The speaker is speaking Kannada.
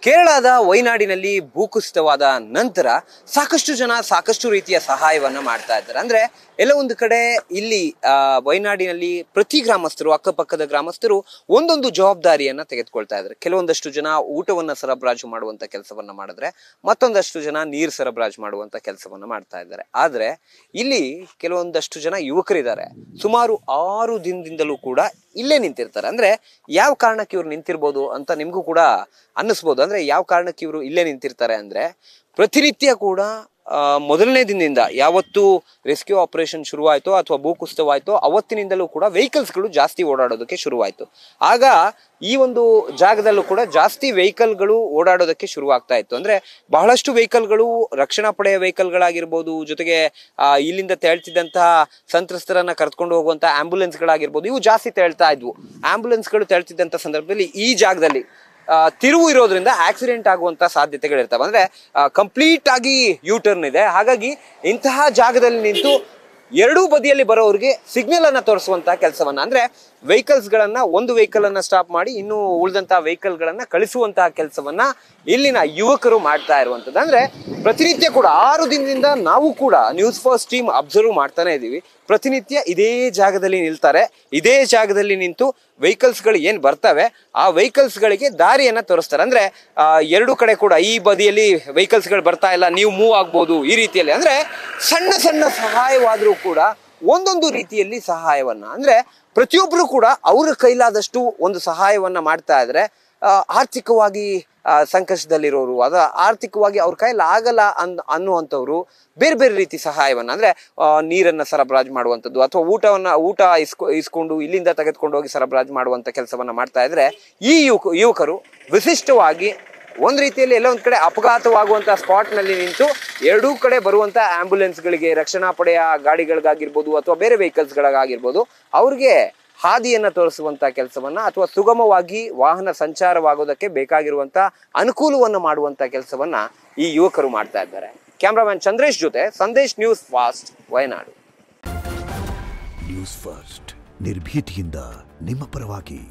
ಕೇರಳದ ವಯನಾಡಿನಲ್ಲಿ ಭೂಕುಸಿತವಾದ ನಂತರ ಸಾಕಷ್ಟು ಜನ ಸಾಕಷ್ಟು ರೀತಿಯ ಸಹಾಯವನ್ನ ಮಾಡ್ತಾ ಇದ್ದಾರೆ. ಅಂದ್ರೆ ಎಲ್ಲ ಒಂದು ಕಡೆ ಇಲ್ಲಿ ವಯನಾಡಿನಲ್ಲಿ ಪ್ರತಿ ಗ್ರಾಮಸ್ಥರು, ಅಕ್ಕಪಕ್ಕದ ಗ್ರಾಮಸ್ಥರು ಒಂದೊಂದು ಜವಾಬ್ದಾರಿಯನ್ನ ತೆಗೆದುಕೊಳ್ತಾ ಇದ್ದಾರೆ. ಕೆಲವೊಂದಷ್ಟು ಜನ ಊಟವನ್ನ ಸರಬರಾಜು ಮಾಡುವಂತ ಕೆಲಸವನ್ನ ಮಾಡಿದ್ರೆ, ಮತ್ತೊಂದಷ್ಟು ಜನ ನೀರು ಸರಬರಾಜು ಮಾಡುವಂತ ಕೆಲಸವನ್ನ ಮಾಡ್ತಾ ಇದ್ದಾರೆ. ಆದ್ರೆ ಇಲ್ಲಿ ಕೆಲವೊಂದಷ್ಟು ಜನ ಯುವಕರಿದ್ದಾರೆ, ಸುಮಾರು 6 ದಿನದಿಂದಲೂ ಕೂಡ ಇಲ್ಲೇ ನಿಂತಿರ್ತಾರೆ. ಅಂದ್ರೆ ಯಾವ ಕಾರಣಕ್ಕೆ ಇವ್ರು ನಿಂತಿರ್ಬೋದು ಅಂತ ನಿಮ್ಗೂ ಕೂಡ ಅನ್ನಿಸ್ಬೋದು. ಅಂದ್ರೆ ಯಾವ ಕಾರಣಕ್ಕೆ ಇವರು ಇಲ್ಲೇ ನಿಂತಿರ್ತಾರೆ ಅಂದ್ರೆ, ಪ್ರತಿನಿತ್ಯ ಕೂಡ ಮೊದಲನೇ ದಿನದಿಂದ ಯಾವತ್ತು ರೆಸ್ಕ್ಯೂ ಆಪರೇಷನ್ ಶುರುವಾಯಿತೋ ಅಥವಾ ಭೂಕುಸಿತವಾಯಿತೋ ಅವತ್ತಿನಿಂದಲೂ ಕೂಡ ವೆಹಿಕಲ್ಸ್ಗಳು ಜಾಸ್ತಿ ಓಡಾಡೋದಕ್ಕೆ ಶುರುವಾಯಿತು. ಆಗ ಈ ಒಂದು ಜಾಗದಲ್ಲೂ ಕೂಡ ಜಾಸ್ತಿ ವೆಹಿಕಲ್ಗಳು ಓಡಾಡೋದಕ್ಕೆ ಶುರುವಾಗ್ತಾ ಇತ್ತು. ಅಂದ್ರೆ ಬಹಳಷ್ಟು ವೆಹಿಕಲ್ಗಳು ರಕ್ಷಣಾ ಪಡೆಯ ವೆಹಿಕಲ್ಗಳಾಗಿರ್ಬೋದು, ಜೊತೆಗೆ ಇಲ್ಲಿಂದ ತೆರಳ್ತಿದ್ದಂತಹ ಸಂತ್ರಸ್ತರನ್ನ ಕರ್ಕೊಂಡು ಹೋಗುವಂತ ಆಂಬ್ಯುಲೆನ್ಸ್ಗಳಾಗಿರ್ಬೋದು, ಇವು ಜಾಸ್ತಿ ತೆರಳ್ತಾ ಇದ್ವು. ಆಂಬ್ಯುಲೆನ್ಸ್ಗಳು ತೆರಳ್ತಿದ್ದಂಥ ಸಂದರ್ಭದಲ್ಲಿ ಈ ಜಾಗದಲ್ಲಿ ತಿರುವು ಇರೋದ್ರಿಂದ ಆಕ್ಸಿಡೆಂಟ್ ಆಗುವಂತ ಸಾಧ್ಯತೆಗಳಿರ್ತವೆ. ಅಂದ್ರೆ ಕಂಪ್ಲೀಟ್ ಆಗಿ ಯೂ ಟರ್ನ್ ಇದೆ. ಹಾಗಾಗಿ ಇಂತಹ ಜಾಗದಲ್ಲಿ ನಿಂತು ಎರಡೂ ಬದಿಯಲ್ಲಿ ಬರೋರಿಗೆ ಸಿಗ್ನಲ್ ಅನ್ನ ತೋರಿಸುವಂತಹ ಕೆಲಸವನ್ನ, ಅಂದ್ರೆ ವೆಹಿಕಲ್ಸ್ ಗಳನ್ನ, ಒಂದು ವೆಹಿಕಲ್ ಅನ್ನ ಸ್ಟಾಪ್ ಮಾಡಿ ಇನ್ನು ಉಳಿದಂತಹ ವೆಹಿಕಲ್ ಗಳನ್ನ ಕಳಿಸುವಂತಹ ಕೆಲಸವನ್ನ ಇಲ್ಲಿನ ಯುವಕರು ಮಾಡ್ತಾ ಇರುವಂತದ್ದು. ಅಂದ್ರೆ ಪ್ರತಿನಿತ್ಯ ಕೂಡ 6 ದಿನದಿಂದ ನಾವು ಕೂಡ ನ್ಯೂಸ್ ಫಸ್ಟ್ ಟೀಮ್ ಅಬ್ಸರ್ವ್ ಮಾಡ್ತಾನೆ ಇದೀವಿ. ಪ್ರತಿನಿತ್ಯ ಇದೇ ಜಾಗದಲ್ಲಿ ನಿಲ್ತಾರೆ, ಇದೇ ಜಾಗದಲ್ಲಿ ನಿಂತು ವೆಹಿಕಲ್ಸ್ ಗಳು ಏನ್ ಬರ್ತವೆ ಆ ವೆಹಿಕಲ್ಸ್ ಗಳಿಗೆ ದಾರಿಯನ್ನ ತೋರಿಸ್ತಾರೆ. ಅಂದ್ರೆ ಎರಡು ಕಡೆ ಕೂಡ ಈ ಬದಿಯಲ್ಲಿ ವೆಹಿಕಲ್ಸ್ ಗಳು ಬರ್ತಾ ಇಲ್ಲ, ನೀವು ಮೂವ್ ಆಗ್ಬೋದು, ಈ ರೀತಿಯಲ್ಲಿ. ಅಂದ್ರೆ ಸಣ್ಣ ಸಣ್ಣ ಸಹಾಯವಾದ್ರೂ ಕೂಡ ಒಂದೊಂದು ರೀತಿಯಲ್ಲಿ ಸಹಾಯವನ್ನ, ಅಂದ್ರೆ ಪ್ರತಿಯೊಬ್ರು ಕೂಡ ಅವ್ರ ಕೈಲಾದಷ್ಟು ಒಂದು ಸಹಾಯವನ್ನ ಮಾಡ್ತಾ ಇದ್ರೆ, ಆರ್ಥಿಕವಾಗಿ ಸಂಕಷ್ಟದಲ್ಲಿರೋರು, ಅದ ಆರ್ಥಿಕವಾಗಿ ಅವ್ರ ಕೈಲಿ ಆಗಲ್ಲ ಅನ್ನುವಂಥವ್ರು ಬೇರೆ ಬೇರೆ ರೀತಿ ಸಹಾಯವನ್ನ, ಅಂದ್ರೆ ನೀರನ್ನ ಸರಬರಾಜು ಮಾಡುವಂಥದ್ದು ಅಥವಾ ಊಟ ಇಸ್ಕೊಂಡು ಇಲ್ಲಿಂದ ತೆಗೆದುಕೊಂಡು ಹೋಗಿ ಸರಬರಾಜು ಮಾಡುವಂತ ಕೆಲಸವನ್ನ ಮಾಡ್ತಾ ಇದ್ರೆ, ಈ ಯುವಕರು ವಿಶಿಷ್ಟವಾಗಿ ಒಂದ್ ರೀತಿಯಲ್ಲಿ ಎಲ್ಲ ಒಂದ್ ಕಡೆ ಅಪಘಾತವಾಗುವಂತ ಸ್ಪಾಟ್ ನಲ್ಲಿ ನಿಂತು ಎರಡೂ ಕಡೆ ಬರುವಂತ ಆಂಬ್ಯುಲೆನ್ಸ್ ಗಳಿಗೆ, ರಕ್ಷಣಾ ಪಡೆಯ ಗಾಡಿಗಳಿಗಾಗಿರ್ಬೋದು ಅಥವಾ ಬೇರೆ ವೆಹಿಕಲ್ಸ್ ಗಳಿಗಾಗಿರ್ಬೋದು, ಅವ್ರಿಗೆ ಹಾದಿಯನ್ನ ತೋರಿಸುವಂತ ಕೆಲಸವನ್ನ ಅಥವಾ ಸುಗಮವಾಗಿ ವಾಹನ ಸಂಚಾರವಾಗೋದಕ್ಕೆ ಬೇಕಾಗಿರುವಂತ ಅನುಕೂಲವನ್ನು ಮಾಡುವಂತ ಕೆಲಸವನ್ನ ಈ ಯುವಕರು ಮಾಡ್ತಾ ಇದ್ದಾರೆ. ಕ್ಯಾಮ್ರಾಮನ್ ಚಂದ್ರೇಶ್ ಜೊತೆ Sandesh, news fast, Wayanad. News first, ನಿರ್ಭೀತಿಯಿಂದ ನಿಮ್ಮ ಪರವಾಗಿ.